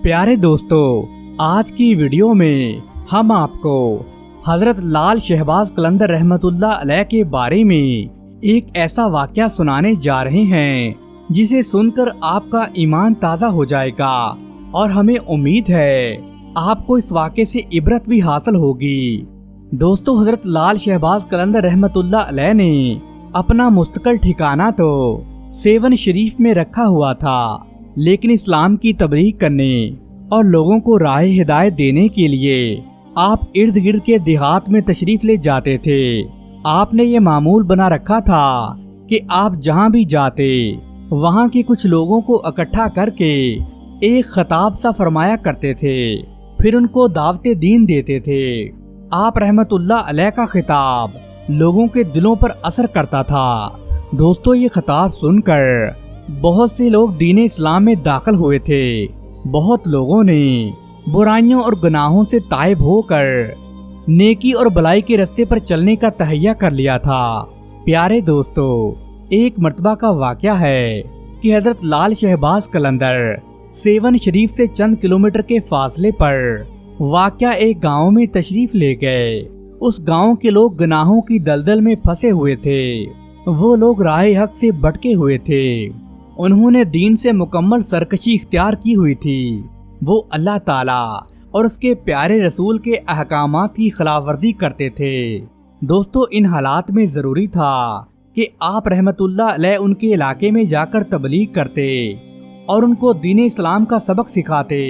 प्यारे दोस्तों, आज की वीडियो में हम आपको हजरत लाल शहबाज कलंदर रहमतुल्लाह अलैह के बारे में एक ऐसा वाक़या सुनाने जा रहे हैं जिसे सुनकर आपका ईमान ताज़ा हो जाएगा और हमें उम्मीद है आपको इस वाक़े से इबरत भी हासिल होगी। दोस्तों, हजरत लाल शहबाज कलंदर रहमतुल्लाह अलैह ने अपना मुस्तकिल ठिकाना तो सेवन शरीफ में रखा हुआ था, लेकिन इस्लाम की तबलीग करने और लोगों को राह हिदायत देने के लिए आप इर्द गिर्द के देहात में तशरीफ ले जाते थे। आपने ये मामूल बना रखा था कि आप जहाँ भी जाते वहाँ के कुछ लोगों को इकट्ठा करके एक खताब सा फरमाया करते थे, फिर उनको दावते दीन देते थे। आप रहमतुल्लाह अलैह का खिताब लोगों के दिलों पर असर करता था। दोस्तों, ये खिताब सुनकर बहुत से लोग दीन इस्लाम में दाखिल हुए थे। बहुत लोगों ने बुराइयों और गुनाहों से ताइब होकर नेकी और भलाई के रास्ते पर चलने का तहैया कर लिया था। प्यारे दोस्तों, एक मर्तबा का वाक़या है कि हजरत लाल शहबाज कलंदर सेवन शरीफ से चंद किलोमीटर के फासले पर वाक़या एक गांव में तशरीफ ले गए। उस गांव के लोग गुनाहों की दलदल में फंसे हुए थे। वो लोग राह हक से भटके हुए थे। उन्होंने दीन से मुकम्मल सरकशी इख्तियार की हुई थी। वो अल्लाह ताला और उसके प्यारे रसूल के अहकामात की खिलाफवर्जी करते थे। दोस्तों, इन हालात में ज़रूरी था कि आप रहमतुल्लाह अलैह उनके इलाके में जाकर तबलीग करते और उनको दीन इस्लाम का सबक सिखाते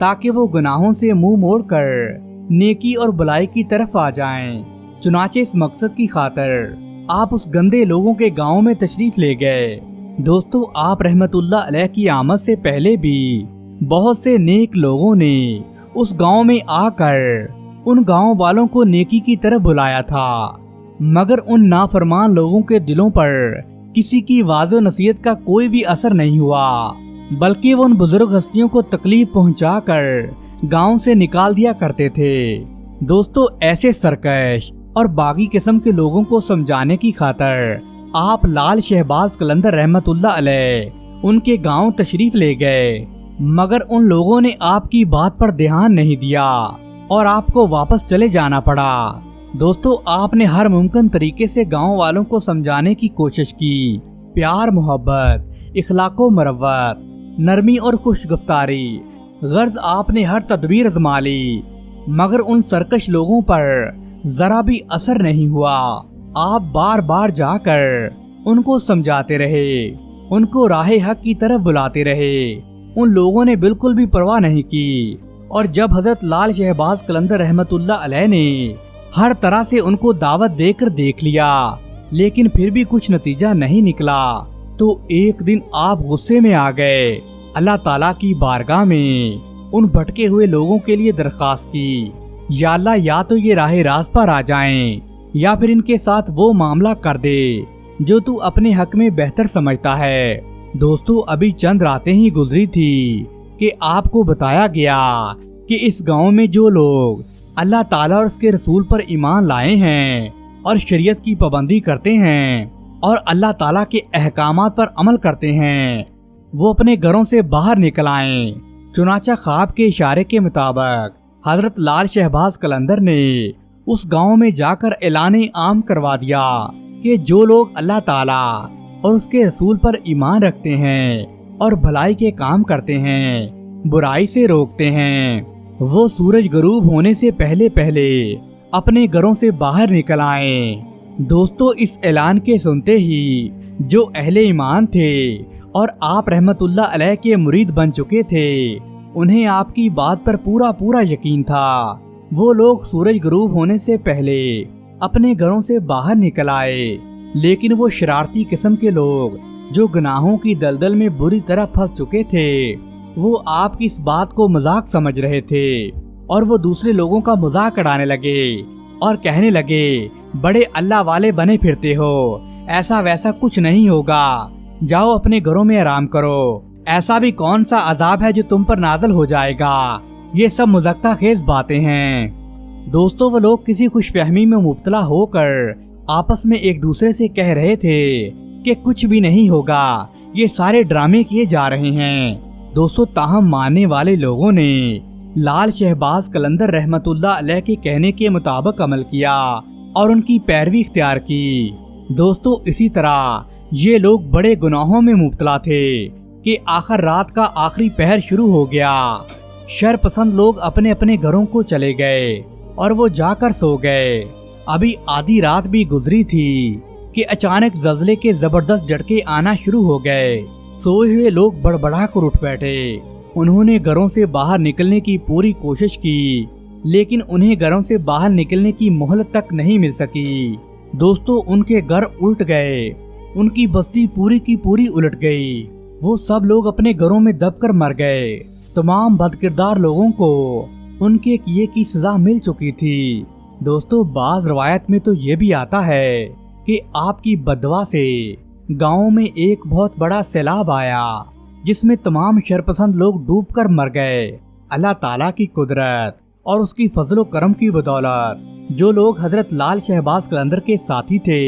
ताकि वो गुनाहों से मुंह मोड़कर नेकी और भलाई की तरफ आ जाएं। चुनाचे इस मकसद की खातिर आप उस गंदे लोगों के गांव में तशरीफ ले गए। दोस्तों, आप रहमतुल्लाह अलैह की आमद से पहले भी बहुत से नेक लोगों ने उस गांव में आकर उन गांव वालों को नेकी की तरफ बुलाया था, मगर उन नाफरमान लोगों के दिलों पर किसी की वाज़ो नसीहत का कोई भी असर नहीं हुआ, बल्कि वो उन बुजुर्ग हस्तियों को तकलीफ पहुंचाकर गांव से निकाल दिया करते थे। दोस्तों, ऐसे सरकश और बागी किस्म के लोगों को समझाने की खातिर आप लाल शहबाज कलंदर रहमतुल्लाह अलैह उनके गांव तशरीफ ले गए, मगर उन लोगों ने आपकी बात पर ध्यान नहीं दिया और आपको वापस चले जाना पड़ा। दोस्तों, आपने हर मुमकिन तरीके से गांव वालों को समझाने की कोशिश की। प्यार, मोहब्बत, इखलाको मरवत, नरमी और खुशगफ्तारी गर्ज आपने हर तदबीर आजमा ली, मगर उन सरकश लोगों पर जरा भी असर नहीं हुआ। आप बार बार जाकर उनको समझाते रहे, उनको राह हक की तरफ बुलाते रहे। उन लोगों ने बिल्कुल भी परवाह नहीं की और जब हजरत लाल शहबाज कलंदर रहमतुल्लाह अलैह ने हर तरह से उनको दावत देकर देख लिया, लेकिन फिर भी कुछ नतीजा नहीं निकला, तो एक दिन आप गुस्से में आ गए। अल्लाह ताला की बारगाह में उन भटके हुए लोगों के लिए दरख्वास्त की, या अल्लाह, या तो ये राह रास्त पर आ जाएं, या फिर इनके साथ वो मामला कर दे जो तू अपने हक में बेहतर समझता है। दोस्तों, अभी चंद रातें ही गुजरी थी कि आपको बताया गया कि इस गांव में जो लोग अल्लाह ताला और उसके रसूल पर ईमान लाए हैं और शरीयत की पाबंदी करते हैं और अल्लाह ताला के अहकामात पर अमल करते हैं, वो अपने घरों से बाहर निकल आएं। चुनाचा ख्वाब के इशारे के मुताबिक हजरत लाल शहबाज कलंदर ने उस गांव में जाकर ऐलान आम करवा दिया कि जो लोग अल्लाह ताला और उसके रसूल पर ईमान रखते हैं और भलाई के काम करते हैं, बुराई से रोकते हैं, वो सूरज गरूब होने से पहले पहले अपने घरों से बाहर निकल आएं। दोस्तों, इस ऐलान के सुनते ही जो अहले ईमान थे और आप रहमतुल्लाह अलैह के मुरीद बन चुके थे, उन्हें आपकी बात पर पूरा पूरा यकीन था। वो लोग सूरज गरूब होने से पहले अपने घरों से बाहर निकल आए, लेकिन वो शरारती किस्म के लोग जो गुनाहों की दलदल में बुरी तरह फंस चुके थे, वो आपकी इस बात को मजाक समझ रहे थे और वो दूसरे लोगों का मजाक उड़ाने लगे और कहने लगे, बड़े अल्लाह वाले बने फिरते हो, ऐसा वैसा कुछ नहीं होगा, जाओ अपने घरों में आराम करो, ऐसा भी कौन सा अजाब है जो तुम पर नाज़िल हो जाएगा। ये सब मुज़क्का खेज बातें हैं। दोस्तों, वो लोग किसी खुशफहमी में मुब्तला होकर आपस में एक दूसरे से कह रहे थे कि कुछ भी नहीं होगा, ये सारे ड्रामे किए जा रहे हैं। दोस्तों ताहम मानने वाले लोगों ने लाल शहबाज कलंदर रहमत उल्लाह अलैह के कहने के मुताबिक अमल किया और उनकी पैरवी इख्तियार की। दोस्तों इसी तरह ये लोग बड़े गुनाहों में मुब्तला थे कि आखिर रात का आखिरी पहर शुरू हो गया। शरपसंद लोग अपने अपने घरों को चले गए और वो जाकर सो गए। अभी आधी रात भी गुजरी थी कि अचानक ज़लज़ले के जबरदस्त झटके आना शुरू हो गए। सोए हुए लोग बड़बड़ा कर उठ बैठे। उन्होंने घरों से बाहर निकलने की पूरी कोशिश की, लेकिन उन्हें घरों से बाहर निकलने की मोहलत तक नहीं मिल सकी। दोस्तों उनके घर उल्ट गए, उनकी बस्ती पूरी की पूरी उलट गई। वो सब लोग अपने घरों में दबकर मर गए। तमाम बदकिरदार लोगों को उनके किए की सजा मिल चुकी थी। दोस्तों बाज रवायत में तो ये भी आता है कि आपकी बदवा से गाँव में एक बहुत बड़ा सैलाब आया जिसमें तमाम शरपसंद लोग डूबकर मर गए। अल्लाह ताला की कुदरत और उसकी फजलो करम की बदौलत जो लोग हजरत लाल शहबाज कलंदर के साथी थे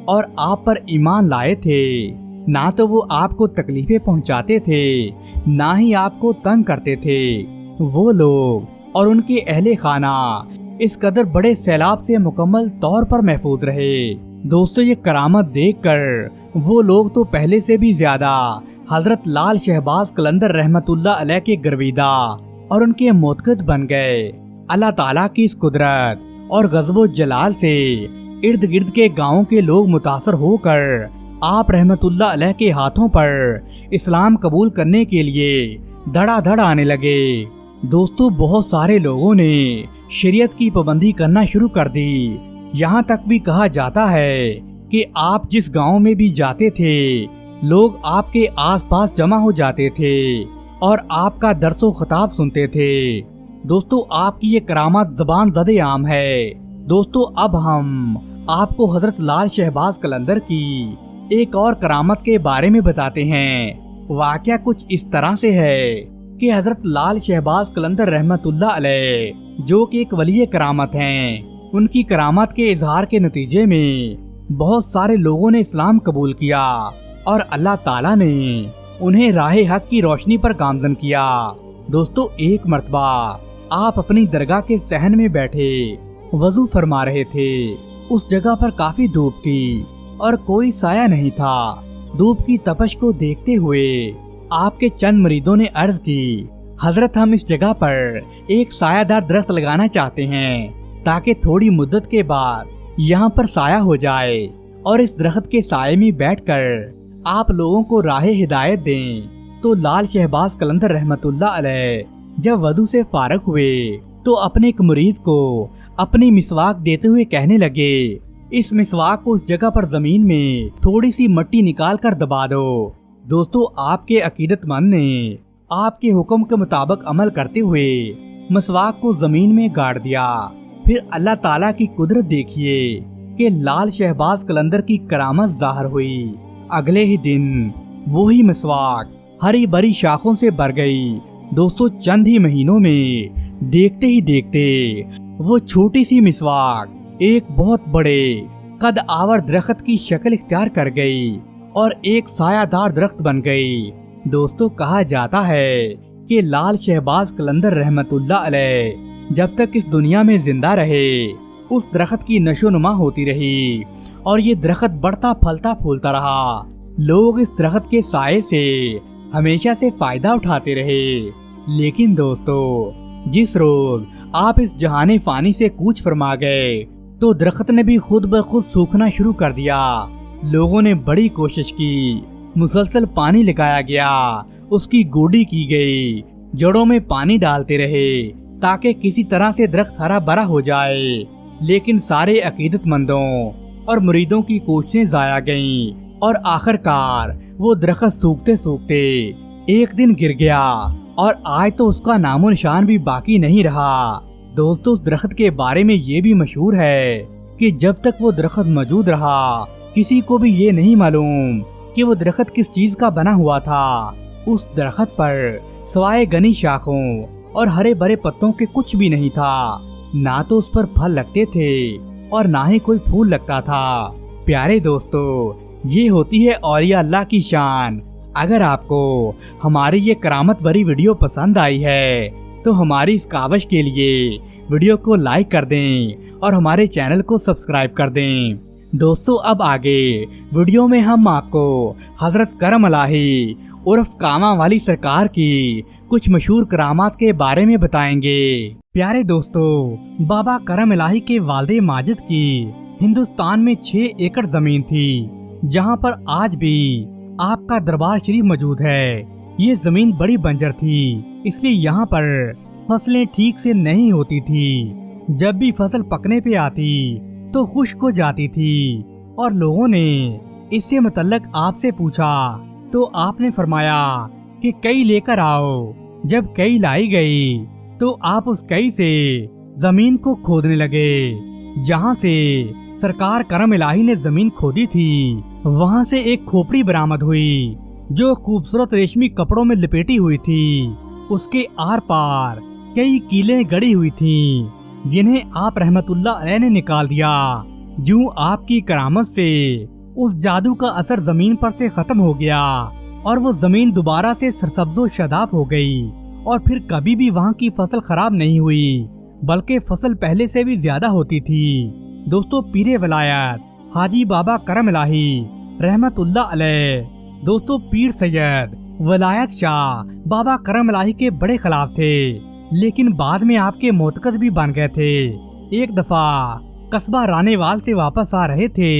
और आप पर ईमान लाए थे, ना तो वो आपको तकलीफें पहुंचाते थे, ना ही आपको तंग करते थे। वो लोग और उनके अहले खाना इस कदर बड़े सैलाब से मुकम्मल तौर पर महफूज रहे। दोस्तों ये करामत देखकर वो लोग तो पहले से भी ज्यादा हजरत लाल शहबाज कलंदर रहमतुल्लाह अलैह के गर्विदा और उनके मोतकद बन गए। अल्लाह ताला की इस कुदरत और गज़ब जलाल से इर्द गिर्द के गाँव के लोग मुतासर होकर आप रहमतुल्लाह अलैह के हाथों पर इस्लाम कबूल करने के लिए धड़ाधड़ आने लगे। दोस्तों बहुत सारे लोगों ने शरीयत की पाबंदी करना शुरू कर दी। यहाँ तक भी कहा जाता है कि आप जिस गांव में भी जाते थे लोग आपके आसपास जमा हो जाते थे और आपका दर्सो खिताब सुनते थे। दोस्तों आपकी ये करामत ज़बान ज़दे आम है। दोस्तों अब हम आपको हजरत लाल शहबाज कलंदर की एक और करामत के बारे में बताते हैं। वाकया कुछ इस तरह से है कि हजरत लाल शहबाज कलंदर रहमतुल्लाह अलैह जो कि एक वली करामत हैं, उनकी करामत के इजहार के नतीजे में बहुत सारे लोगों ने इस्लाम कबूल किया और अल्लाह ताला ने उन्हें राहे हक की रोशनी पर गामजन किया। दोस्तों एक मर्तबा आप अपनी दरगाह के सहन में बैठे वजू फरमा रहे थे। उस जगह पर काफी धूप थी और कोई साया नहीं था। धूप की तपश को देखते हुए आपके चंद मरीदों ने अर्ज की, हजरत हम इस जगह पर एक सायादार दरख्त लगाना चाहते हैं ताकि थोड़ी मुद्दत के बाद यहाँ पर साया हो जाए और इस दरख्त के साये में बैठकर आप लोगों को राहे हिदायत दें। तो लाल शहबाज कलंदर रहमतुल्लाह अलैह जब वजू से फारग हुए तो अपने एक मुरीद को अपनी मिसवाक देते हुए कहने लगे, इस मिसवाक को उस जगह पर जमीन में थोड़ी सी मिट्टी निकाल कर दबा दो। दोस्तों आपके अकीदतमंद ने आपके हुक्म के मुताबिक अमल करते हुए मिसवाक को जमीन में गाड़ दिया। फिर अल्लाह ताला की कुदरत देखिए कि लाल शहबाज कलंदर की करामत जाहिर हुई। अगले ही दिन वही मिसवाक हरी भरी शाखों से भर गई। दोस्तों चंद ही महीनों में देखते ही देखते वो छोटी सी मिसवाक एक बहुत बड़े कद आवर दरख्त की शक्ल इख्तियार कर गई और एक सायादार दरख्त बन गई। दोस्तों कहा जाता है कि लाल शहबाज कलंदर रहमतुल्लाह अलैह जब तक इस दुनिया में जिंदा रहे उस दरख्त की नशोनुमा होती रही और ये दरख्त बढ़ता फलता फूलता रहा। लोग इस दरख्त के साये से हमेशा से फायदा उठाते रहे। लेकिन दोस्तों जिस रोज आप इस जहाने फानी से कूच फरमा गए तो दरख्त ने भी खुद ब खुद सूखना शुरू कर दिया। लोगों ने बड़ी कोशिश की, मुसलसल पानी लगाया गया, उसकी गोडी की गई, जड़ों में पानी डालते रहे ताकि किसी तरह से दरख्त हरा भरा हो जाए। लेकिन सारे अकीदतमंदों और मुरीदों की कोशिशें जाया गईं और आखिरकार वो दरख्त सूखते सूखते एक दिन गिर गया और आज तो उसका नामो निशान भी बाकी नहीं रहा। दोस्तों उस दरख्त के बारे में ये भी मशहूर है कि जब तक वो दरख्त मौजूद रहा किसी को भी ये नहीं मालूम कि वो दरख्त किस चीज का बना हुआ था। उस दरख्त पर सवाए घनी शाखों और हरे भरे पत्तों के कुछ भी नहीं था। ना तो उस पर फल लगते थे और ना ही कोई फूल लगता था। प्यारे दोस्तों ये होती है औलिया अल्लाह की शान। अगर आपको हमारी ये करामत भरी वीडियो पसंद आई है तो हमारी इस काविश के लिए वीडियो को लाइक कर दें और हमारे चैनल को सब्सक्राइब कर दें। दोस्तों अब आगे वीडियो में हम आपको हजरत करम इलाही उर्फ कामा वाली सरकार की कुछ मशहूर करामात के बारे में बताएंगे। प्यारे दोस्तों, बाबा करम इलाही के वालिद माजिद की हिंदुस्तान में 6 एकड़ जमीन थी, जहां पर आज भी आपका दरबार शरीफ मौजूद है। ये जमीन बड़ी बंजर थी, इसलिए यहाँ पर फसलें ठीक से नहीं होती थी। जब भी फसल पकने पे आती तो खुश्क हो जाती थी और लोगों ने इससे मुतल्लक आपसे पूछा तो आपने फरमाया कि कई लेकर आओ। जब कई लाई गई तो आप उस कई से जमीन को खोदने लगे। जहाँ से सरकार करम इलाही ने जमीन खोदी थी, वहाँ से एक खोपड़ी बरामद हुई जो खूबसूरत रेशमी कपड़ों में लपेटी हुई थी। उसके आर पार कई कीलें गड़ी हुई थीं, जिन्हें आप रहमतुल्लाह अलैह ने निकाल दिया। यूं आपकी करामत से उस जादू का असर जमीन पर से खत्म हो गया और वो जमीन दोबारा से सरसब्जो शादाब हो गई और फिर कभी भी वहाँ की फसल खराब नहीं हुई, बल्कि फसल पहले से भी ज्यादा होती थी। दोस्तों, पीरे वलायत हाजी बाबा करम इलाही रहमतुल्लाह अलैह, दोस्तों पीर सैयद वलायत शाह बाबा करम इलाही के बड़े खिलाफ थे, लेकिन बाद में आपके मोतकद भी बन गए थे। एक दफा कस्बा रानेवाल से वापस आ रहे थे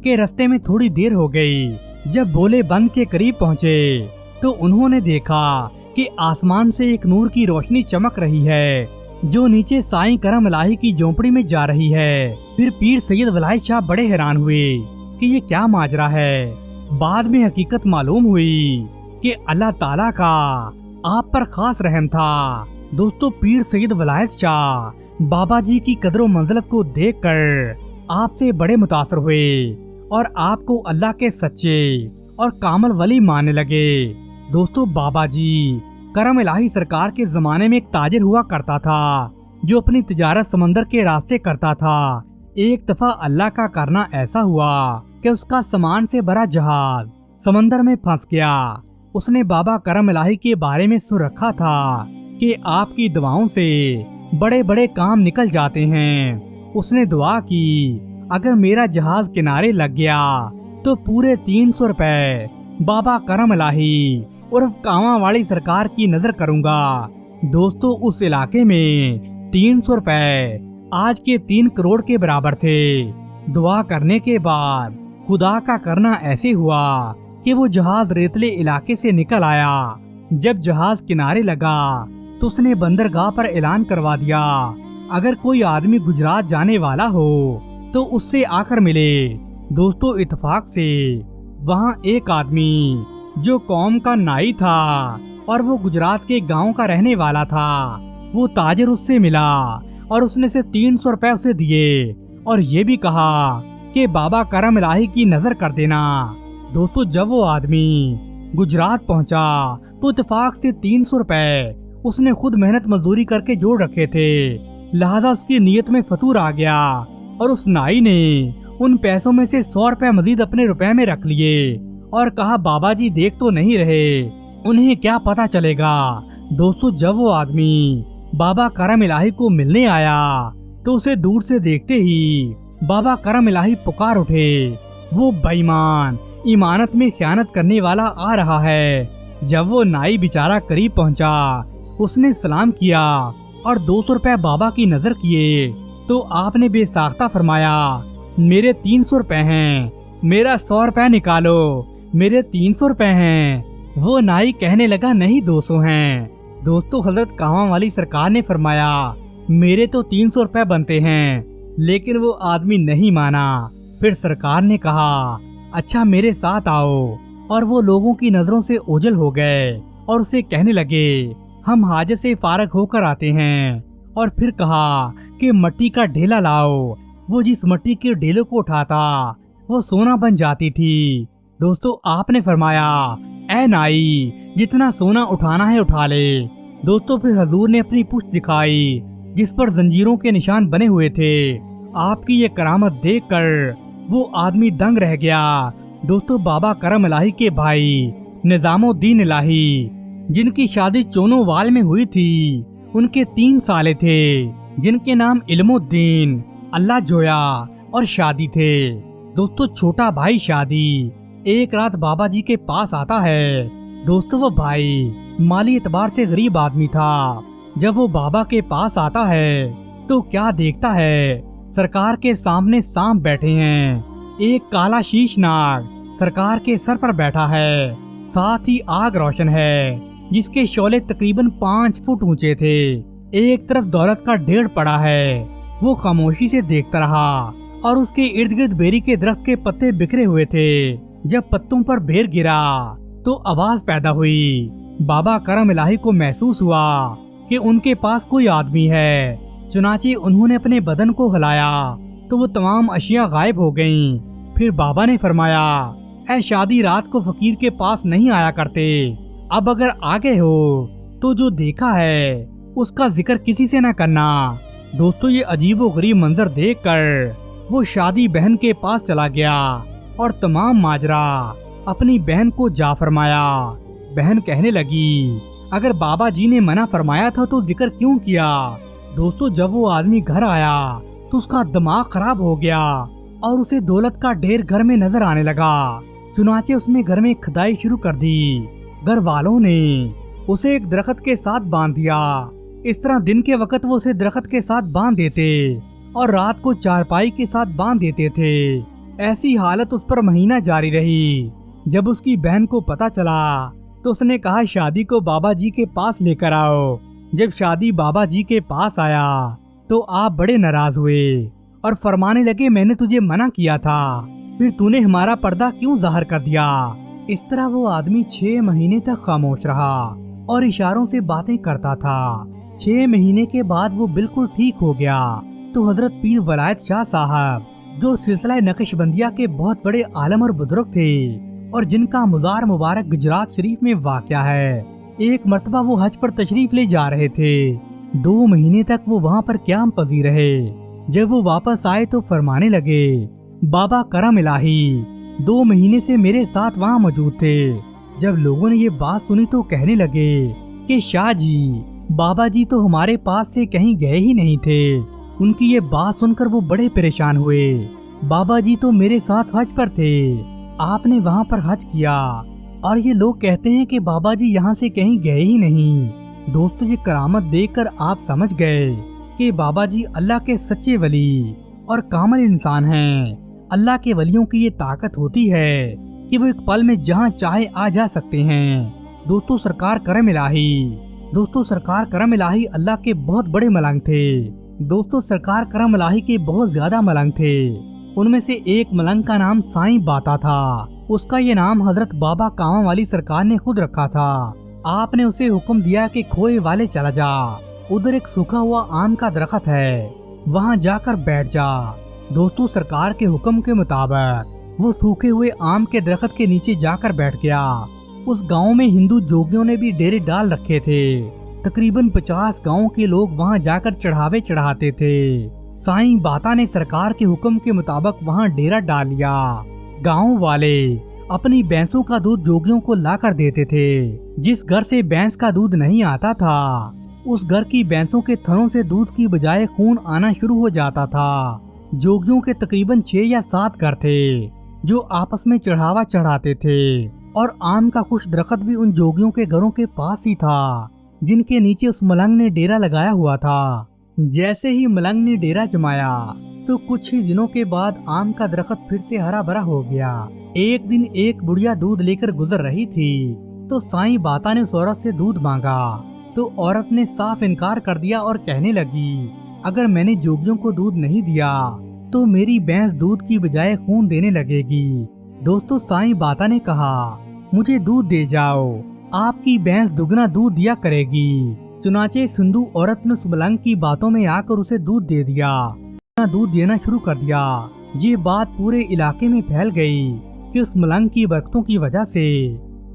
कि रास्ते में थोड़ी देर हो गई। जब बोले बंद के करीब पहुँचे तो उन्होंने देखा कि आसमान से एक नूर की रोशनी चमक रही है जो नीचे साईं करम इलाही की झोंपड़ी में जा रही है। फिर पीर सैयद वलायत शाह बड़े हैरान हुए कि ये क्या माजरा है। बाद में हकीकत मालूम हुई कि अल्लाह ताला का आप पर खास रहम था। दोस्तों, पीर सैयद वलायत शाह बाबा जी की कदर मंजिलत को देखकर आपसे बड़े मुतासर हुए और आपको अल्लाह के सच्चे और कामल वली मानने लगे। दोस्तों, बाबा जी करम इलाही सरकार के जमाने में एक ताजिर हुआ करता था जो अपनी तिजारत समंदर के रास्ते करता था। एक दफा अल्लाह का करना ऐसा हुआ कि उसका सामान से भरा जहाज समंदर में फंस गया। उसने बाबा करम इलाही के बारे में सुन रखा था कि आपकी दुआओं से बड़े बड़े काम निकल जाते हैं। उसने दुआ की, अगर मेरा जहाज किनारे लग गया तो पूरे 300 रुपए बाबा करम इलाही उर्फ कामा वाली सरकार की नजर करूंगा। दोस्तों, उस इलाके में 300 रुपए आज के 3 करोड़ के बराबर थे। दुआ करने के बाद खुदा का करना ऐसे हुआ कि वो जहाज रेतले इलाके से निकल आया। जब जहाज किनारे लगा तो उसने बंदरगाह पर ऐलान करवा दिया, अगर कोई आदमी गुजरात जाने वाला हो तो उससे आकर मिले। दोस्तों, इत्तेफाक से वहाँ एक आदमी जो कौम का नाई था और वो गुजरात के गांव का रहने वाला था, वो ताजिर उससे मिला और उसने से 300 रुपए उसे दिए और ये भी कहा कि बाबा करम इलाही की नजर कर देना। दोस्तों, जब वो आदमी गुजरात पहुंचा तो इत्तेफाक से 300 रुपए उसने खुद मेहनत मजदूरी करके जोड़ रखे थे, लिहाजा उसकी नीयत में फतूर आ गया और उस नाई ने उन पैसों में से 100 रुपए मजीद अपने रुपए में रख लिए और कहा, बाबा जी देख तो नहीं रहे, उन्हें क्या पता चलेगा। दोस्तों, जब वो आदमी बाबा करम इलाही को मिलने आया तो उसे दूर से देखते ही बाबा करम इलाही पुकार उठे, वो बेईमान इमानत में खयानत करने वाला आ रहा है। जब वो नाई बेचारा करीब पहुंचा, उसने सलाम किया और 200 रुपए बाबा की नजर किए तो आपने बेसाख्ता फरमाया, मेरे 300 रुपए हैं, मेरा 100 रुपए निकालो, मेरे 300 रुपए हैं। वो नाई कहने लगा, नहीं 200 हैं। दोस्तों, हजरत कामा वाली सरकार ने फरमाया, मेरे तो 300 रुपए बनते हैं, लेकिन वो आदमी नहीं माना। फिर सरकार ने कहा, अच्छा मेरे साथ आओ, और वो लोगों की नजरों से ओझल हो गए और उसे कहने लगे, हम हाजत से फारग होकर आते हैं। और फिर कहा कि मट्टी का ढेला लाओ। वो जिस मट्टी के ढेले को उठाता वो सोना बन जाती थी। दोस्तों, आपने फरमाया, ऐ नाई, जितना सोना उठाना है उठा ले। दोस्तों, फिर हजूर ने अपनी पुश्त दिखाई जिस पर जंजीरों के निशान बने हुए थे। आपकी ये करामत देखकर वो आदमी दंग रह गया। दोस्तों, बाबा करम इलाही के भाई निजाम उद्दीन इलाही, जिनकी शादी चोनोवाल में हुई थी, उनके 3 साले थे, जिनके नाम इल्मुद्दीन, अल्लाह जोया और शादी थे। दोस्तों छोटा भाई शादी एक रात बाबा जी के पास आता है। दोस्तों वो भाई माली एतबार से गरीब आदमी था। जब वो बाबा के पास आता है तो क्या देखता है, सरकार के सामने सांप बैठे हैं। एक काला शीश नाग सरकार के सर पर बैठा है, साथ ही आग रोशन है जिसके शोले तकरीबन 5 फुट ऊंचे थे। एक तरफ दौलत का ढेर पड़ा है। वो खामोशी से देखता रहा और उसके इर्द गिर्द बेरी के दरख्त के पत्ते बिखरे हुए थे। जब पत्तों पर बेर गिरा तो आवाज पैदा हुई। बाबा करम इलाही को महसूस हुआ कि उनके पास कोई आदमी है। चुनाचे उन्होंने अपने बदन को हिलाया तो वो तमाम अशिया गायब हो गईं। फिर बाबा ने फरमाया, ऐ शादी रात को फकीर के पास नहीं आया करते, अब अगर आ गए हो तो जो देखा है उसका जिक्र किसी से न करना। दोस्तों ये अजीबो गरीब मंजर देखकर वो शादी बहन के पास चला गया और तमाम माजरा अपनी बहन को जा फरमाया। बहन कहने लगी, अगर बाबा जी ने मना फरमाया था तो जिक्र क्यों किया। दोस्तों जब वो आदमी घर आया तो उसका दिमाग खराब हो गया और उसे दौलत का ढेर घर में नजर आने लगा। चुनाचे उसने घर में खुदाई शुरू कर दी। घर वालों ने उसे एक दरख्त के साथ बांध दिया। इस तरह दिन के वक्त वो उसे दरख्त के साथ बांध देते और रात को चारपाई के साथ बांध देते थे। ऐसी हालत उस पर महीना जारी रही। जब उसकी बहन को पता चला तो उसने कहा, शादी को बाबा जी के पास लेकर आओ। जब शादी बाबा जी के पास आया तो आप बड़े नाराज हुए और फरमाने लगे, मैंने तुझे मना किया था, फिर तूने हमारा पर्दा क्यों जाहिर कर दिया। इस तरह वो आदमी 6 महीने तक खामोश रहा और इशारों से बातें करता था। 6 महीने के बाद वो बिल्कुल ठीक हो गया तो हजरत पीर वलायत शाह साहब, जो सिलसिला नक्शबंदिया के बहुत बड़े आलम और बुजुर्ग थे और जिनका मज़ार मुबारक गुजरात शरीफ में वाक़या है, एक मर्तबा वो हज पर तशरीफ ले जा रहे थे। 2 महीने तक वो वहाँ पर क़याम पजीर रहे। जब वो वापस आए तो फरमाने लगे, बाबा करम इलाही 2 महीने से मेरे साथ वहाँ मौजूद थे। जब लोगों ने ये बात सुनी तो कहने लगे कि शाह जी, बाबा जी तो हमारे पास से कहीं गए ही नहीं थे। उनकी ये बात सुनकर वो बड़े परेशान हुए। बाबा जी तो मेरे साथ हज पर थे, आपने वहाँ पर हज किया और ये लोग कहते हैं कि बाबा जी यहाँ से कहीं गए ही नहीं। दोस्तों ये करामत देखकर आप समझ गए कि बाबा जी अल्लाह के सच्चे वली और कामिल इंसान हैं। अल्लाह के वलियों की ये ताकत होती है कि वो एक पल में जहाँ चाहे आ जा सकते हैं। दोस्तों सरकार करम इलाही अल्लाह के बहुत बड़े मलंग थे। दोस्तों सरकार करम इलाही के बहुत ज्यादा मलंग थे। उनमें से एक मलंग का नाम साईं बाता था। उसका ये नाम हजरत बाबा कामा वाली सरकार ने खुद रखा था। आपने उसे हुक्म दिया कि खोए वाले चला जा, उधर एक सूखा हुआ आम का दरख्त है, वहाँ जाकर बैठ जा। दोस्तों सरकार के हुक्म के मुताबिक वो सूखे हुए आम के दरख्त के नीचे जाकर बैठ गया। उस गांव में हिंदू जोगियों ने भी डेरे डाल रखे थे। तकरीबन 50 गांव के लोग वहां जाकर चढ़ावे चढ़ाते थे। साईं बाता ने सरकार के हुक्म के मुताबिक वहां डेरा डाल लिया। गांव वाले अपनी भैंसों का दूध जोगियों को लाकर देते थे। जिस घर से भैंस का दूध नहीं आता था उस घर की भैंसों के थनों से दूध की बजाय खून आना शुरू हो जाता था। जोगियों के तकरीबन 6 या 7 घर थे जो आपस में चढ़ावा चढ़ाते थे और आम का खुश दरख्त भी उन जोगियों के घरों के पास ही था जिनके नीचे उस मलंग ने डेरा लगाया हुआ था। जैसे ही मलंग ने डेरा जमाया तो कुछ ही दिनों के बाद आम का दरख्त फिर से हरा भरा हो गया। एक दिन एक बुढ़िया दूध लेकर गुजर रही थी तो साईं बाता ने उस औरत से दूध मांगा तो औरत ने साफ इनकार कर दिया और कहने लगी, अगर मैंने जोगियों को दूध नहीं दिया तो मेरी भैंस दूध की बजाय खून देने लगेगी। दोस्तों साईं बाता ने कहा, मुझे दूध दे जाओ, आपकी भैंस दुगना दूध दिया करेगी। चुनाचे सिंधु औरत ने उस मलंग की बातों में आकर उसे दूध दे दिया, दूध देना शुरू कर दिया। ये बात पूरे इलाके में फैल गई कि उस मलंग की बरकतों की वजह से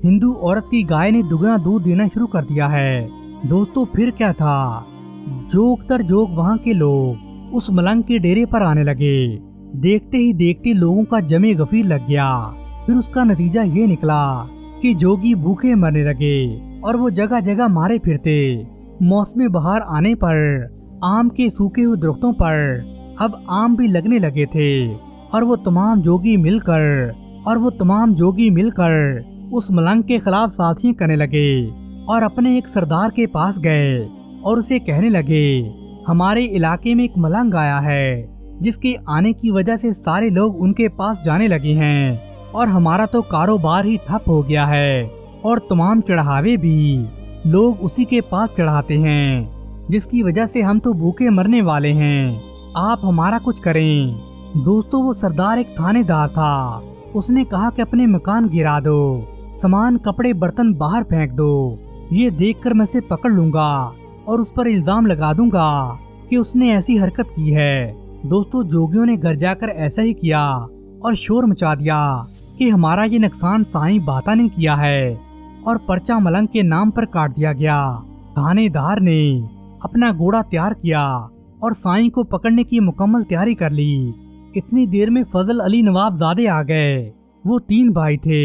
हिंदू औरत की गाय ने दुगना दूध देना शुरू कर दिया है। दोस्तों फिर क्या था, जोग तर जोग वहाँ के लोग उस मलंग के डेरे पर आने लगे। देखते ही देखते लोगों का जमे गफीर लग गया। फिर उसका नतीजा ये निकला कि जोगी भूखे मरने लगे और वो जगह जगह मारे फिरते। मौसम बहार आने पर आम के सूखे हुए दरख्तों पर अब आम भी लगने लगे थे और वो तमाम जोगी मिलकर उस मलंग के खिलाफ साजिशें करने लगे और अपने एक सरदार के पास गए और उसे कहने लगे, हमारे इलाके में एक मलंग आया है जिसके आने की वजह से सारे लोग उनके पास जाने लगे हैं और हमारा तो कारोबार ही ठप हो गया है और तमाम चढ़ावे भी लोग उसी के पास चढ़ाते हैं, जिसकी वजह से हम तो भूखे मरने वाले हैं। आप हमारा कुछ करें। दोस्तों, वो सरदार एक थानेदार था। उसने कहा कि अपने मकान गिरा दो, सामान कपड़े बर्तन बाहर फेंक दो। ये देखकर मैं उसे पकड़ लूंगा और उस पर इल्जाम लगा दूंगा कि उसने ऐसी हरकत की है। दोस्तों, जोगियों ने घर जाकर ऐसा ही किया और शोर मचा दिया कि हमारा ये नुकसान साईं बाता ने किया है और पर्चा मलंग के नाम पर काट दिया गया। थानेदार ने अपना घोड़ा तैयार किया और साईं को पकड़ने की मुकम्मल तैयारी कर ली। इतनी देर में फजल अली नवाबजादे आ गए। वो 3 भाई थे।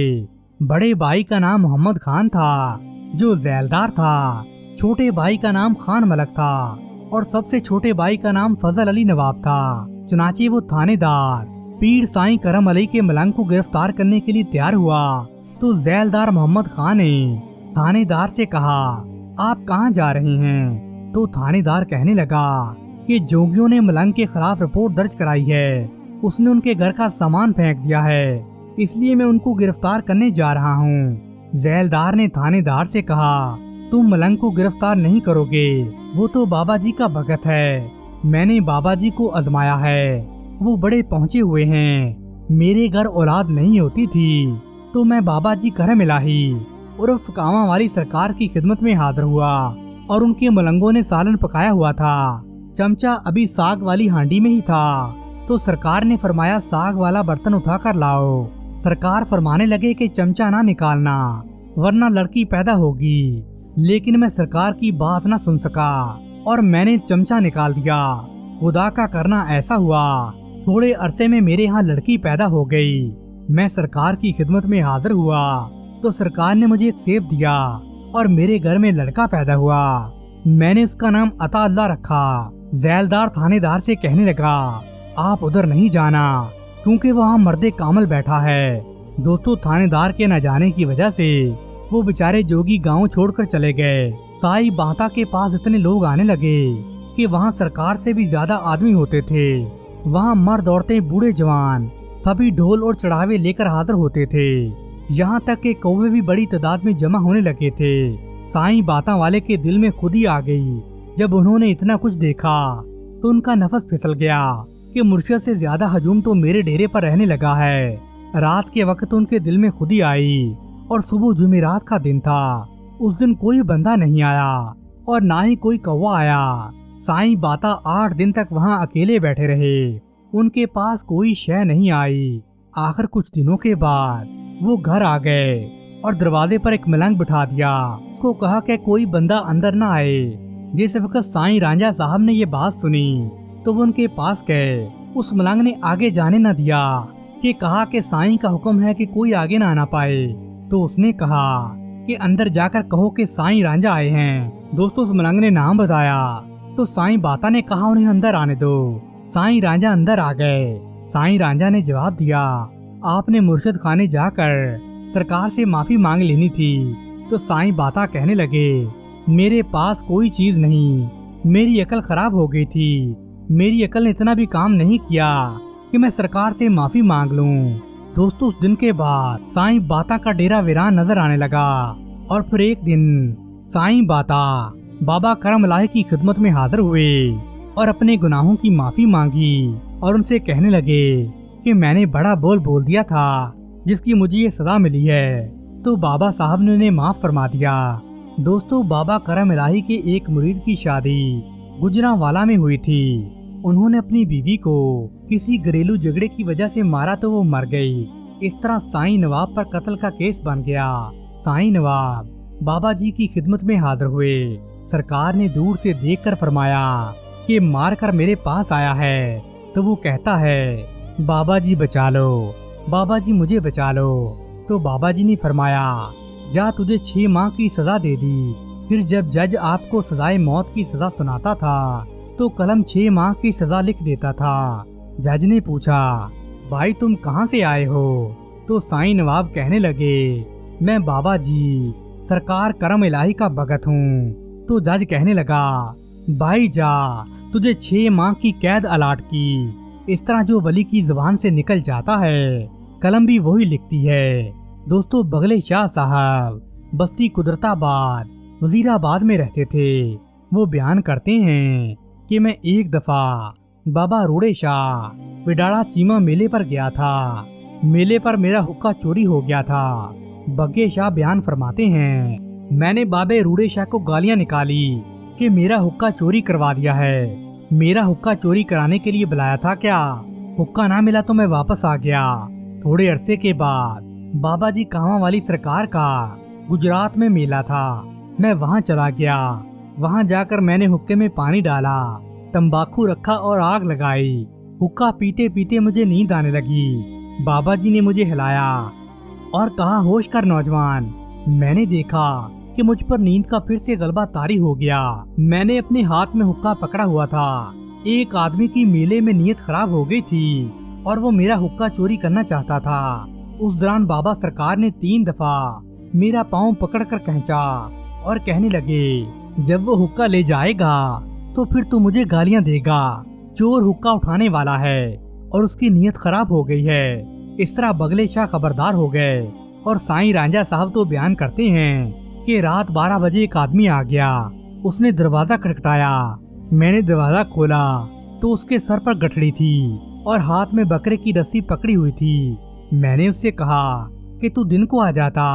बड़े भाई का नाम मोहम्मद खान था जो जैलदार था, छोटे भाई का नाम खान मलक था और सबसे छोटे भाई का नाम फजल अली नवाब था। चुनाचे वो थानेदार पीर साईं करम अली के मलंग को गिरफ्तार करने के लिए तैयार हुआ तो जैलदार मोहम्मद खान ने थानेदार से कहा, आप कहाँ जा रहे हैं? तो थानेदार कहने लगा कि जोगियों ने मलंग के खिलाफ रिपोर्ट दर्ज कराई है, उसने उनके घर का सामान फेंक दिया है, इसलिए मैं उनको गिरफ्तार करने जा रहा हूँ। जैलदार ने थानेदार से कहा, तुम मलंग को गिरफ्तार नहीं करोगे, वो तो बाबा जी का भगत है। मैंने बाबा जी को आजमाया है, वो बड़े पहुँचे हुए हैं। मेरे घर औलाद नहीं होती थी तो मैं बाबा जी करम इलाही उर्फ कामा वाली सरकार की खिदमत में हाजिर हुआ और उनके मलंगों ने सालन पकाया हुआ था। चमचा अभी साग वाली हांडी में ही था तो सरकार ने फरमाया, साग वाला बर्तन उठाकर लाओ। सरकार फरमाने लगे कि चमचा ना निकालना वरना लड़की पैदा होगी, लेकिन मैं सरकार की बात ना सुन सका और मैंने चमचा निकाल दिया। खुदा का करना ऐसा हुआ, थोड़े अरसे में मेरे यहाँ लड़की पैदा हो गई। मैं सरकार की खिदमत में हाजिर हुआ तो सरकार ने मुझे एक सेब दिया और मेरे घर में लड़का पैदा हुआ। मैंने उसका नाम अता अल्लाह रखा। जैलदार थानेदार से कहने लगा, आप उधर नहीं जाना क्योंकि वहाँ मर्दे कामल बैठा है। दोस्तों, थानेदार के न जाने की वजह से वो बेचारे जोगी गांव छोड़कर चले गए। साईं बाता के पास इतने लोग आने लगे कि वहाँ सरकार से भी ज्यादा आदमी होते थे। वहाँ मर्द औरतें बूढ़े जवान सभी ढोल और चढ़ावे लेकर हाजिर होते थे। यहाँ तक कि कौवे भी बड़ी तादाद में जमा होने लगे थे। साईं बाता वाले के दिल में खुदी आ गई। जब उन्होंने इतना कुछ देखा तो उनका नफस फिसल गया कि मुर्शिद से ज्यादा हजूम तो मेरे डेरे पर रहने लगा है। रात के वक्त उनके दिल में खुदी आई और सुबह जुमेरात का दिन था। उस दिन कोई बंदा नहीं आया और ना ही कोई कौवा आया। साईं बाता 8 दिन तक वहाँ अकेले बैठे रहे। उनके पास कोई शय नहीं आई। आखिर कुछ दिनों के बाद वो घर आ गए और दरवाजे पर एक मलंग बिठा दिया। को कहा कि कोई बंदा अंदर न आए। जिस वक्त साईं रांझा साहब ने ये बात सुनी तो वो उनके पास गए। उस मलंग ने आगे जाने न दिया कि कहा कि साईं का हुक्म है कि कोई आगे ना आना पाए। तो उसने कहा कि अंदर जाकर कहो कि साईं रांझा आए हैं। दोस्तों, उस मलंग ने नाम बताया तो साईं बाता ने कहा उन्हें अंदर आने दो। साईं रांझा अंदर आ गए। साईं रांझा ने जवाब दिया, आपने मुर्शिद खाने जाकर सरकार से माफी मांग लेनी थी। तो साईं बाता कहने लगे, मेरे पास कोई चीज नहीं, मेरी अकल खराब हो गई थी। मेरी अकल ने इतना भी काम नहीं किया कि मैं सरकार से माफी मांग लूं। दोस्तों, उस दिन के बाद साईं बाता का डेरा वीरान नजर आने लगा और फिर एक दिन साईं बाता बाबा करम अल्लाह की खिदमत में हाजिर हुए और अपने गुनाहों की माफी मांगी और उनसे कहने लगे कि मैंने बड़ा बोल दिया था जिसकी मुझे ये सजा मिली है। तो बाबा साहब ने उन्हें माफ फरमा दिया। दोस्तों, बाबा करम इलाही के एक मुरीद की शादी गुजरांवाला में हुई थी। उन्होंने अपनी बीवी को किसी घरेलू झगड़े की वजह से मारा तो वो मर गई। इस तरह साईं नवाब पर कत्ल का केस बन गया। साईं नवाब बाबा जी की खिदमत में हाजिर हुए। सरकार ने दूर से देखकर फरमाया कि मार कर मेरे पास आया है। तो वो कहता है, बाबा जी बचा लो, बाबा जी मुझे बचा लो। तो बाबा जी ने फरमाया جا تجھے 6 ماہ کی سزا دے دی۔ پھر جب جج آپ کو سزائے موت کی سزا سناتا تھا تو قلم 6 ماہ کی سزا لکھ دیتا تھا۔ جج نے پوچھا بھائی تم کہاں سے آئے ہو؟ تو سائیں نواب کہنے لگے میں بابا جی سرکار کرم الہی کا بھگت ہوں۔ تو جج کہنے لگا بھائی جا تجھے 6 ماہ کی قید الاٹ کی۔ اس طرح جو ولی کی زبان سے نکل جاتا ہے قلم بھی وہی لکھتی ہے۔ دوستو بغلے شاہ صاحب بستی قدرت آباد وزیر آباد میں رہتے تھے۔ وہ بیان کرتے ہیں کہ میں ایک دفعہ بابا روڑے شاہ وڈاڑا چیمہ میلے پر گیا تھا۔ میلے پر میرا حقہ چوری ہو گیا تھا۔ بگے شاہ بیان فرماتے ہیں میں نے بابے روڑے شاہ کو گالیاں نکالی کہ میرا حقہ چوری کروا دیا ہے۔ میرا حقہ چوری کرانے کے لیے بلایا تھا کیا؟ حقہ نہ ملا تو میں واپس آ گیا۔ تھوڑے عرصے کے بعد بابا جی کاواں والی سرکار کا گجرات میں میلہ تھا۔ میں وہاں چلا گیا۔ وہاں جا کر میں نے حقے میں پانی ڈالا، تمباکو رکھا اور آگ لگائی۔ حقہ پیتے پیتے مجھے نیند آنے لگی۔ بابا جی نے مجھے ہلایا اور کہا ہوش کر نوجوان۔ میں نے دیکھا کہ مجھ پر نیند کا پھر سے غلبہ طاری ہو گیا۔ میں نے اپنے ہاتھ میں حقہ پکڑا ہوا تھا۔ ایک آدمی کی میلے میں نیت خراب ہو گئی تھی اور وہ میرا حقہ چوری کرنا چاہتا تھا۔ اس دوران بابا سرکار نے 3 دفعہ میرا پاؤں پکڑ کر کھینچا اور کہنے لگے جب وہ حقہ لے جائے گا تو پھر تو مجھے گالیاں دے گا۔ چور حقہ اٹھانے والا ہے اور اس کی نیت خراب ہو گئی ہے۔ اس طرح بغلے شاہ خبردار ہو گئے اور سائیں رانجھا صاحب تو بیان کرتے ہیں کہ رات 12 بجے ایک آدمی آ گیا۔ اس نے دروازہ کھٹکھٹایا۔ میں نے دروازہ کھولا تو اس کے سر پر گٹھڑی تھی اور ہاتھ میں بکرے کی رسی پکڑی ہوئی تھی۔ میں نے اس سے کہا کہ تو دن کو آ جاتا،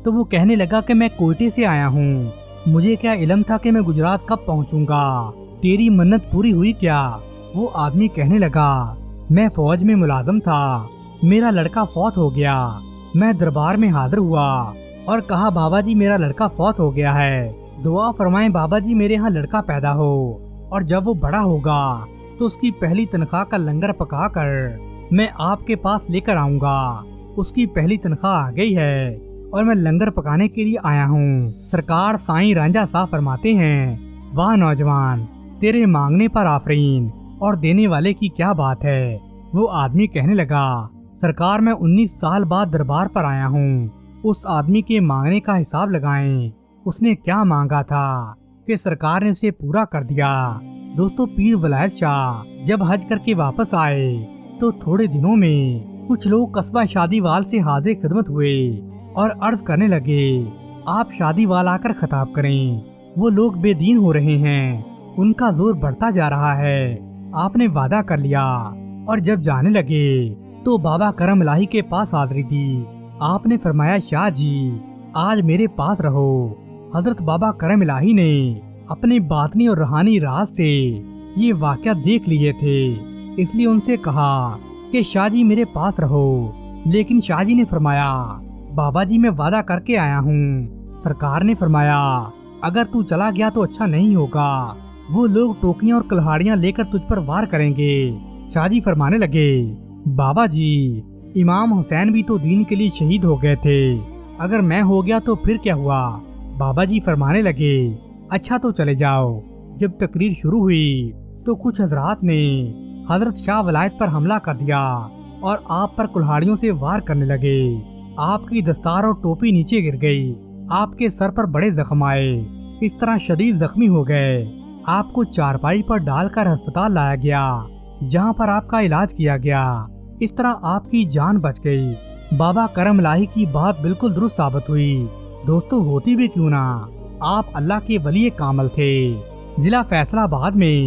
تو وہ کہنے لگا کہ میں کوئٹے سے آیا ہوں، مجھے کیا علم تھا کہ میں گجرات کب پہنچوں گا، تیری منت پوری ہوئی کیا؟ وہ آدمی کہنے لگا میں فوج میں ملازم تھا، میرا لڑکا فوت ہو گیا۔ میں دربار میں حاضر ہوا اور کہا بابا جی میرا لڑکا فوت ہو گیا ہے، دعا فرمائیں بابا جی میرے ہاں لڑکا پیدا ہو، اور جب وہ بڑا ہوگا تو اس کی پہلی تنخواہ کا لنگر پکا کر میں آپ کے پاس لے کر آؤں گا۔ اس کی پہلی تنخواہ آ گئی ہے اور میں لنگر پکانے کے لیے آیا ہوں۔ سرکار سائیں رانجھا صاحب فرماتے ہیں واہ نوجوان، تیرے مانگنے پر آفرین اور دینے والے کی کیا بات ہے۔ وہ آدمی کہنے لگا سرکار میں 19 سال بعد دربار پر آیا ہوں، اس آدمی کے مانگنے کا حساب لگائیں، اس نے کیا مانگا تھا کہ سرکار نے اسے پورا کر دیا۔ دوستو پیر ولایت شاہ جب حج کر کے واپس آئے تو تھوڑے دنوں میں کچھ لوگ قصبہ شادی وال سے حاضر خدمت ہوئے اور عرض کرنے لگے آپ شادی وال آ کر خطاب کریں، وہ لوگ بے دین ہو رہے ہیں، ان کا زور بڑھتا جا رہا ہے، آپ نے وعدہ کر لیا۔ اور جب جانے لگے تو بابا کرم الہی کے پاس حاضری دی۔ آپ نے فرمایا شاہ جی آج میرے پاس رہو۔ حضرت بابا کرم الہی نے اپنے باطنی اور روحانی راز سے یہ واقعہ دیکھ لیے تھے، اس لیے ان سے کہا کہ شاہ جی میرے پاس رہو، لیکن شاہ جی نے فرمایا بابا جی میں وعدہ کر کے آیا ہوں۔ سرکار نے فرمایا اگر تو چلا گیا تو اچھا نہیں ہوگا، وہ لوگ ٹوکیاں اور کلہاڑیاں لے کر تجھ پر وار کریں گے۔ شاہ جی فرمانے لگے بابا جی امام حسین بھی تو دین کے لیے شہید ہو گئے تھے، اگر میں ہو گیا تو پھر کیا ہوا؟ بابا جی فرمانے لگے اچھا تو چلے جاؤ۔ جب تقریر شروع ہوئی تو کچھ حضرات نے حضرت شاہ ولایت پر حملہ کر دیا اور آپ پر کلہاڑیوں سے وار کرنے لگے۔ آپ کی دستار اور ٹوپی نیچے گر گئی، آپ کے سر پر بڑے زخم آئے، اس طرح شدید زخمی ہو گئے۔ آپ کو چارپائی پر ڈال کر ہسپتال لایا گیا، جہاں پر آپ کا علاج کیا گیا۔ اس طرح آپ کی جان بچ گئی۔ بابا کرم الہی کی بات بالکل درست ثابت ہوئی۔ دوستو ہوتی بھی کیوں نہ، آپ اللہ کے ولی کامل تھے۔ ضلع فیصل آباد میں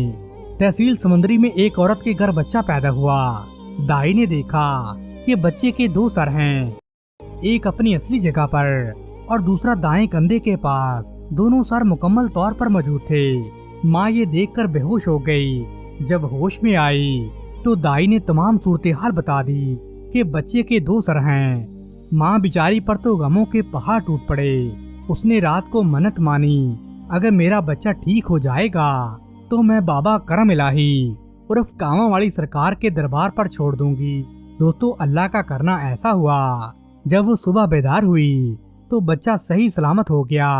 تحصیل سمندری میں ایک عورت کے گھر بچہ پیدا ہوا۔ دائی نے دیکھا کہ بچے کے 2 سر ہیں، ایک اپنی اصلی جگہ پر اور دوسرا دائیں کندھے کے پاس، دونوں سر مکمل طور پر موجود تھے۔ ماں یہ دیکھ کر بے ہوش ہو گئی۔ جب ہوش میں آئی تو دائی نے تمام صورتحال بتا دی کہ بچے کے 2 سر ہیں۔ ماں بیچاری پر تو غموں کے پہاڑ ٹوٹ پڑے۔ اس نے رات کو منت مانی اگر میرا بچہ ٹھیک ہو جائے گا تو میں بابا کرم الہی عرف کاواں والی سرکار کے دربار پر چھوڑ دوں گی۔ دوستو اللہ کا کرنا ایسا ہوا، جب وہ صبح بیدار ہوئی تو بچہ صحیح سلامت ہو گیا۔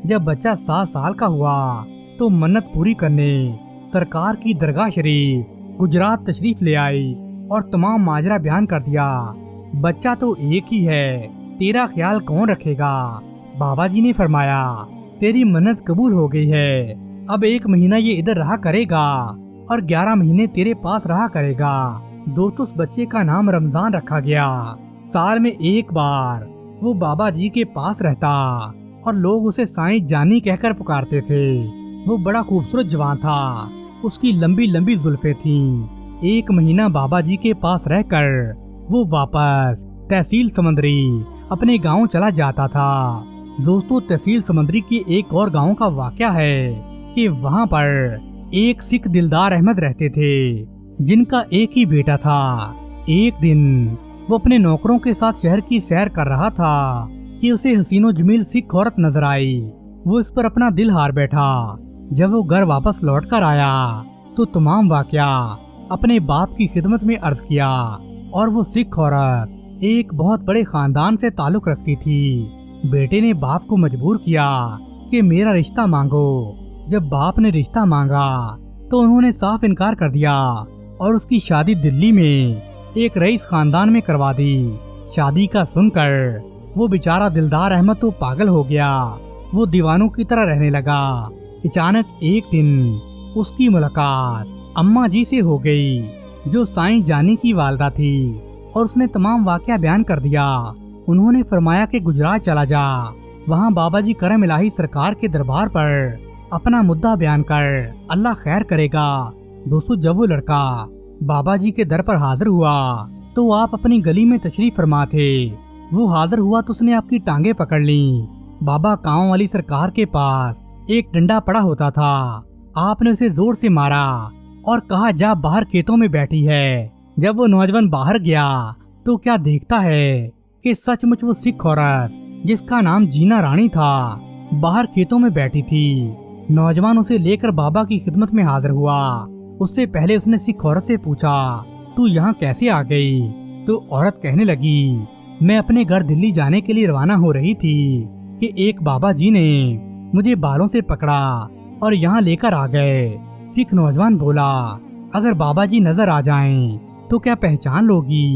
جب بچہ 7 سال کا ہوا تو منت پوری کرنے سرکار کی درگاہ شریف گجرات تشریف لے آئی اور تمام ماجرا بیان کر دیا۔ بچہ تو ایک ہی ہے، تیرا خیال کون رکھے گا؟ بابا جی نے فرمایا تیری منت قبول ہو گئی ہے، اب 1 مہینہ یہ ادھر رہا کرے گا اور 11 مہینے تیرے پاس رہا کرے گا۔ دوستو، اس بچے کا نام رمضان رکھا گیا۔ سال میں 1 بار وہ بابا جی کے پاس رہتا اور لوگ اسے سائیں جانی کہہ کر پکارتے تھے۔ وہ بڑا خوبصورت جوان تھا، اس کی لمبی لمبی زلفیں تھیں۔ 1 مہینہ بابا جی کے پاس رہ کر وہ واپس تحصیل سمندری اپنے گاؤں چلا جاتا تھا۔ دوستو، تحصیل سمندری کے ایک اور گاؤں کا واقعہ ہے کہ وہاں پر ایک سکھ دلدار احمد رہتے تھے جن کا ایک ہی بیٹا تھا۔ ایک دن وہ اپنے نوکروں کے ساتھ شہر کی سیر کر رہا تھا کہ اسے حسین و جمیل سکھ عورت نظر آئی۔ وہ اس پر اپنا دل ہار بیٹھا۔ جب وہ گھر واپس لوٹ کر آیا تو تمام واقعہ اپنے باپ کی خدمت میں عرض کیا، اور وہ سکھ عورت ایک بہت بڑے خاندان سے تعلق رکھتی تھی۔ بیٹے نے باپ کو مجبور کیا کہ میرا رشتہ مانگو۔ جب باپ نے رشتہ مانگا تو انہوں نے صاف انکار کر دیا اور اس کی شادی دلی میں ایک رئیس خاندان میں کروا دی۔ شادی کا سن کر وہ بیچارہ دلدار احمد تو پاگل ہو گیا، وہ دیوانوں کی طرح رہنے لگا۔ اچانک ایک دن اس کی ملاقات اماں جی سے ہو گئی جو سائیں جانی کی والدہ تھی، اور اس نے تمام واقعہ بیان کر دیا۔ انہوں نے فرمایا کہ گجرات چلا جا، وہاں بابا جی کرم الہی سرکار کے دربار پر اپنا مدعا بیان کر، اللہ خیر کرے گا۔ دوستو، جب وہ لڑکا بابا جی کے در پر حاضر ہوا تو آپ اپنی گلی میں تشریف فرما تھے۔ وہ حاضر ہوا تو اس نے آپ کی ٹانگیں پکڑ لیں۔ بابا کاؤں والی سرکار کے پاس ایک ڈنڈا پڑا ہوتا تھا، آپ نے اسے زور سے مارا اور کہا جا باہر کھیتوں میں بیٹھی ہے۔ جب وہ نوجوان باہر گیا تو کیا دیکھتا ہے کہ سچ مچ وہ سکھ عورت جس کا نام جینا رانی تھا باہر کھیتوں میں بیٹھی تھی۔ نوجوان اسے لے کر بابا کی خدمت میں حاضر ہوا۔ اس سے پہلے اس نے سکھ عورت سے پوچھا تو یہاں کیسے آ گئی؟ تو عورت کہنے لگی میں اپنے گھر دلی جانے کے لیے روانہ ہو رہی تھی کہ ایک بابا جی نے مجھے بالوں سے پکڑا اور یہاں لے کر آ گئے۔ سکھ نوجوان بولا اگر بابا جی نظر آ جائیں تو کیا پہچان لوگی؟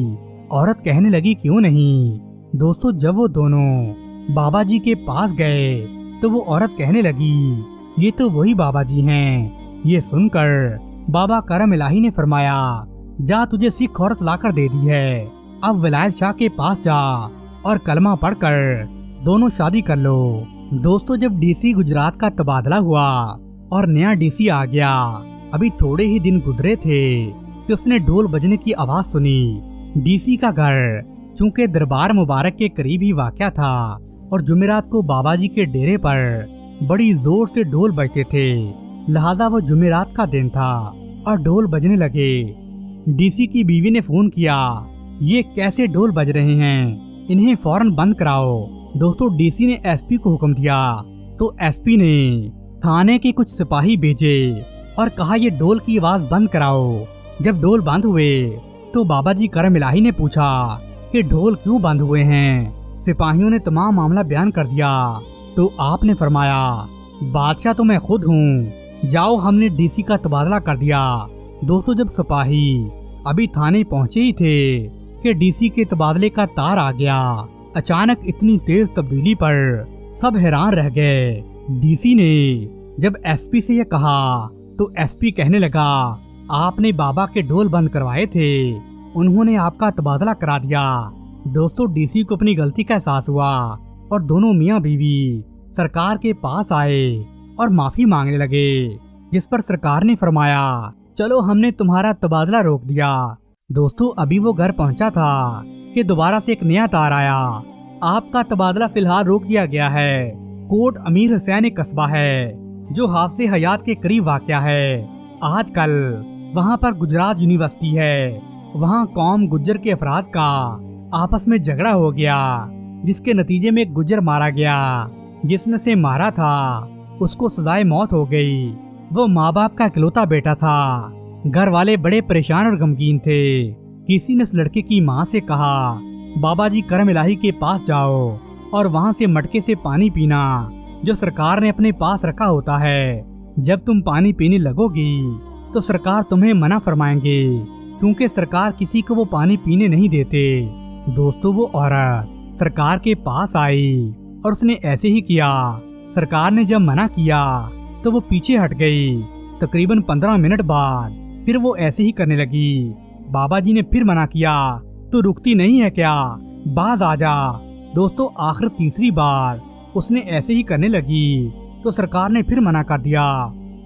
عورت کہنے لگی کیوں نہیں۔ دوستو، جب وہ دونوں بابا جی کے پاس گئے تو وہ عورت کہنے لگی یہ تو وہی بابا جی ہیں۔ یہ سن کر بابا کرم الہی نے فرمایا جا تجھے سکھ عورت لا کر دے دی ہے، اب ولایت شاہ کے پاس جا اور کلمہ پڑھ کر دونوں شادی کر لو۔ دوستو، جب ڈی سی گجرات کا تبادلہ ہوا اور نیا ڈی سی آ گیا، ابھی تھوڑے ہی دن گزرے تھے کہ اس نے ڈھول بجنے کی آواز سنی۔ ڈی سی کا گھر چونکہ دربار مبارک کے قریب ہی واقع تھا اور جمعرات کو بابا جی کے ڈیرے پر بڑی زور سے ڈھول بجتے تھے، لہذا وہ جمعرات کا دن تھا اور ڈھول بجنے لگے۔ ڈی سی کی بیوی نے فون کیا یہ کیسے ڈھول بج رہے ہیں، انہیں فوراً بند کراؤ۔ دوستو، ڈی سی نے ایس پی کو حکم دیا تو ایس پی نے تھانے کے کچھ سپاہی بھیجے اور کہا یہ ڈھول کی آواز بند کراؤ۔ جب ڈھول بند ہوئے تو بابا جی کرم الہی نے پوچھا کہ ڈھول کیوں بند ہوئے ہیں؟ سپاہیوں نے تمام معاملہ بیان کر دیا تو آپ نے فرمایا بادشاہ تو میں خود ہوں، جاؤ ہم نے ڈی سی کا تبادلہ کر دیا۔ دوستو، جب سپاہی ابھی تھانے پہنچے ہی تھے کہ ڈی سی کے تبادلے کا تار آ گیا۔ اچانک اتنی تیز تبدیلی پر سب حیران رہ گئے۔ ڈی سی نے جب ایس پی سے یہ کہا تو ایس پی کہنے لگا آپ نے بابا کے ڈھول بند کروائے تھے، انہوں نے آپ کا تبادلہ کرا دیا۔ دوستو، ڈی سی کو اپنی غلطی کا احساس ہوا اور دونوں میاں بیوی سرکار کے پاس آئے اور معافی مانگنے لگے، جس پر سرکار نے فرمایا چلو ہم نے تمہارا تبادلہ روک دیا۔ دوستو، ابھی وہ گھر پہنچا تھا کہ دوبارہ سے ایک نیا تار آیا، آپ کا تبادلہ فی الحال روک دیا گیا ہے۔ کوٹ امیر حسین قصبہ ہے جو حافظ حیات کے قریب واقع ہے۔ آج کل وہاں پر گجرات یونیورسٹی ہے، وہاں قوم گجر کے افراد کا آپس میں جھگڑا ہو گیا جس کے نتیجے میں ایک گجر مارا گیا۔ جس نے سے مارا تھا اس کو سزائے موت ہو گئی۔ وہ ماں باپ کا اکلوتا بیٹا تھا، گھر والے بڑے پریشان اور غمگین تھے۔ کسی نے اس لڑکے کی ماں سے کہا بابا جی کرم الہی کے پاس جاؤ और वहाँ से मटके से पानी पीना जो सरकार ने अपने पास रखा होता है। जब तुम पानी पीने लगोगी तो सरकार तुम्हें मना फरमाएंगे, क्योंकि सरकार किसी को वो पानी पीने नहीं देते। दोस्तों, वो औरत सरकार के पास आई और उसने ऐसे ही किया। सरकार ने जब मना किया तो वो पीछे हट गई। तकरीबन 15 मिनट बाद फिर वो ऐसे ही करने लगी। बाबा जी ने फिर मना किया, तो रुकती नहीं है क्या, बाज आ जा। दोस्तों, आखिर तीसरी बार उसने ऐसे ही करने लगी तो सरकार ने फिर मना कर दिया।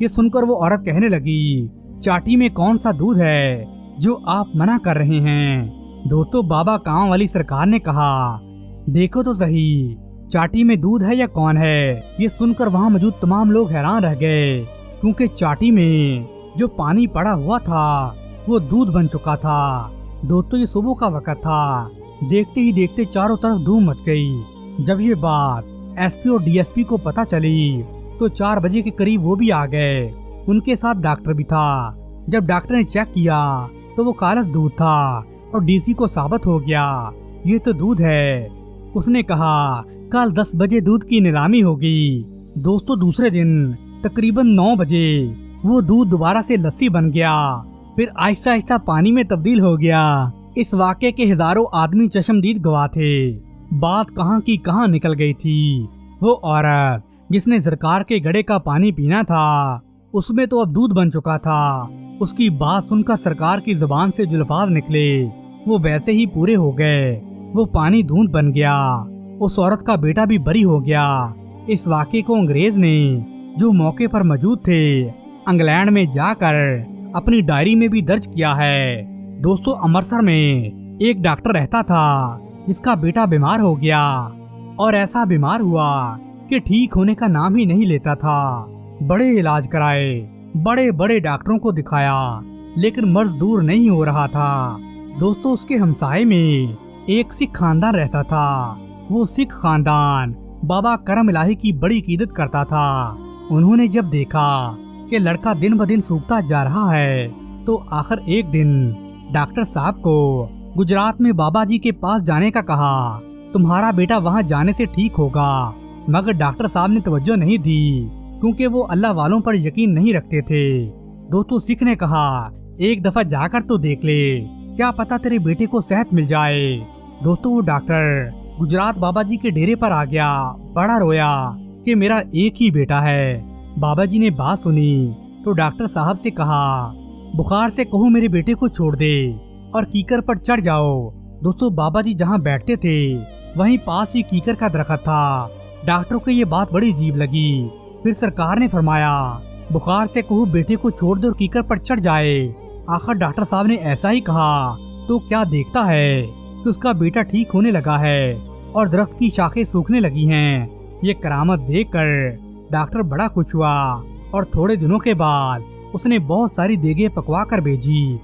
ये सुनकर वो औरत कहने लगी, चाटी में कौन सा दूध है जो आप मना कर रहे हैं। दोस्तों, बाबा गांव वाली सरकार ने कहा, देखो तो सही, चाटी में दूध है या कौन है। ये सुनकर वहाँ मौजूद तमाम लोग हैरान रह गए, क्योंकि चाटी में जो पानी पड़ा हुआ था वो दूध बन चुका था। दोस्तों, ये सुबह का वक्त था। देखते ही देखते चारों तरफ धूम मच गई। जब ये बात एसपी और डीएसपी को पता चली तो 4 बजे के करीब वो भी आ गए। उनके साथ डॉक्टर भी था। जब डॉक्टर ने चेक किया तो वो काला दूध था और डीसी को साबित हो गया ये तो दूध है। उसने कहा, कल 10 बजे दूध की नीलामी होगी। दोस्तों, दूसरे दिन तकरीबन 9 बजे वो दूध दोबारा से लस्सी बन गया, फिर आहिस्ता आहिस्ता पानी में तब्दील हो गया। इस वाक़े के हजारों आदमी चश्मदीद गवाह थे। बात कहाँ की कहाँ निकल गई थी। वो औरत जिसने सरकार के घड़े का पानी पीना था, उसमें तो अब दूध बन चुका था। उसकी बात सुनकर सरकार की जुबान से जो अल्फाज निकले वो वैसे ही पूरे हो गए। वो पानी दूध बन गया। उस औरत का बेटा भी बरी हो गया। इस वाक़े को अंग्रेज ने, जो मौके पर मौजूद थे, इंग्लैंड में जाकर अपनी डायरी में भी दर्ज किया है। दोस्तों, अमृतसर में एक डॉक्टर रहता था जिसका बेटा बीमार हो गया और ऐसा बीमार हुआ कि ठीक होने का नाम ही नहीं लेता था। बड़े इलाज कराए, बड़े बड़े डॉक्टरों को दिखाया, लेकिन मर्ज दूर नहीं हो रहा था। दोस्तों, उसके हमसाये में एक सिख खानदान रहता था। वो सिख खानदान बाबा करम इलाही की बड़ी कीदत करता था। उन्होंने जब देखा कि लड़का दिन ब दिन सूखता जा रहा है तो आखिर एक दिन डॉक्टर साहब को गुजरात में बाबा जी के पास जाने का कहा। तुम्हारा बेटा वहां जाने से ठीक होगा। मगर डॉक्टर साहब ने तवज्जो नहीं दी, क्योंकि वो अल्लाह वालों पर यकीन नहीं रखते थे। दोस्तों, सिख ने कहा, एक दफा जाकर तो देख ले, क्या पता तेरे बेटे को सेहत मिल जाए। दोस्तों, वो डॉक्टर गुजरात बाबा जी के डेरे पर आ गया। बड़ा रोया कि मेरा एक ही बेटा है। बाबा जी ने बात सुनी तो डॉक्टर साहब से कहा, बुखार से कहो मेरे बेटे को छोड़ दे और कीकर पर चढ़ जाओ। दोस्तों, बाबा जी जहाँ बैठते थे वहीं पास ही कीकर का दरख्त था। डॉक्टर को ये बात बड़ी अजीब लगी। फिर सरकार ने फरमाया, बुखार से कहो बेटे को छोड़ दे और कीकर पर चढ़ जाए। आखिर डॉक्टर साहब ने ऐसा ही कहा तो क्या देखता है कि उसका बेटा ठीक होने लगा है और दरख्त की शाखें सूखने लगी हैं। ये करामत देखकर डॉक्टर बड़ा खुश हुआ और थोड़े दिनों के बाद उसने बहुत सारी देगे पकवा कर भेजी।